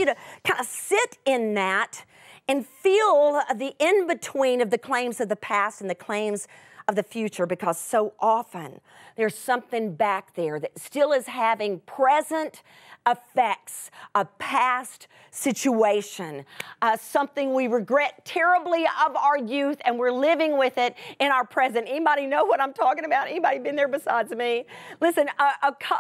you to kind of sit in that and feel the in-between of the claims of the past and the claims of the future, because so often there's something back there that still is having present effects of past situation, something we regret terribly of our youth, and we're living with it in our present. Anybody know what I'm talking about? Anybody been there besides me? Listen,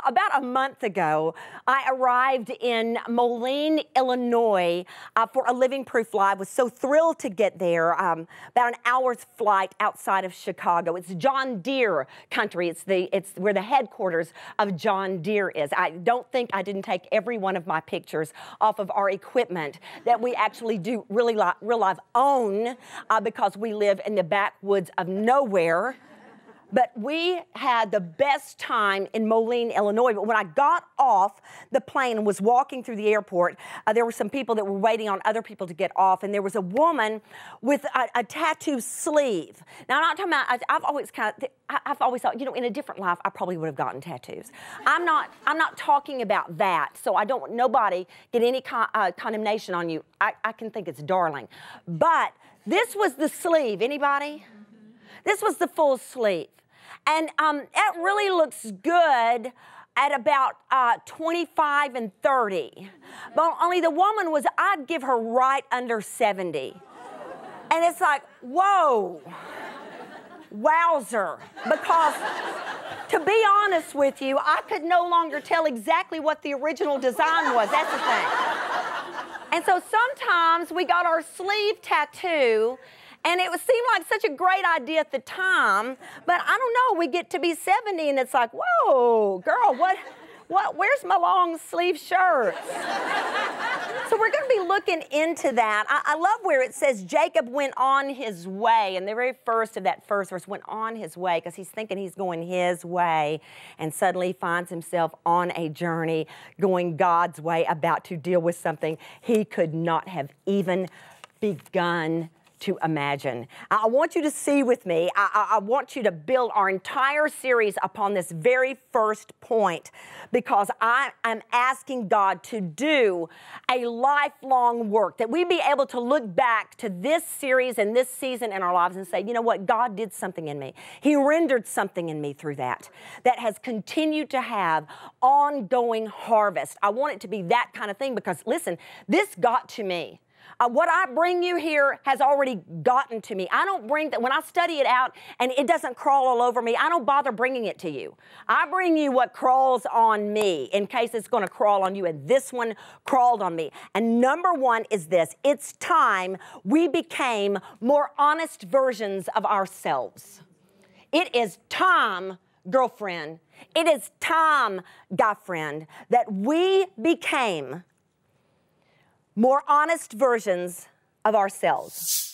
about a month ago, I arrived in Moline, Illinois for a Living Proof Live. Was so thrilled to get there, about an hour's flight outside of Chicago. It's John Deere country. It's where the headquarters of John Deere is. I don't think I didn't take every one of my pictures off of our equipment that we actually do real life own, because we live in the backwoods of nowhere. But we had the best time in Moline, Illinois. But when I got off the plane and was walking through the airport, there were some people that were waiting on other people to get off, and there was a woman with a tattoo sleeve. Now, I'm not talking about, I've always thought, you know, in a different life, I probably would have gotten tattoos. I'm not talking about that, so I don't want nobody get any condemnation on you. I can think it's darling. But this was the sleeve. Anybody? This was the full sleeve. And it really looks good at about 25 and 30. But only the woman was, I'd give her right under 70. And it's like, whoa, wowzer. Because to be honest with you, I could no longer tell exactly what the original design was. That's the thing. And so sometimes we got our sleeve tattoo, and it seemed like such a great idea at the time, but I don't know, we get to be 70 and it's like, whoa, girl, where's my long sleeve shirts? So we're going to be looking into that. I love where it says Jacob went on his way, and the very first of that first verse, went on his way, because he's thinking he's going his way, and suddenly finds himself on a journey going God's way, about to deal with something he could not have even begun to imagine. I want you to see with me, I want you to build our entire series upon this very first point, because I am asking God to do a lifelong work, that we be able to look back to this series and this season in our lives and say, you know what, God did something in me. He rendered something in me through that has continued to have ongoing harvest. I want it to be that kind of thing, because listen, this got to me. What I bring you here has already gotten to me. I don't bring that, when I study it out and it doesn't crawl all over me, I don't bother bringing it to you. I bring you what crawls on me in case it's going to crawl on you, and this one crawled on me. And number one is this: it's time we became more honest versions of ourselves. It is time, girlfriend, it is time, guy friend, that we became more honest versions of ourselves.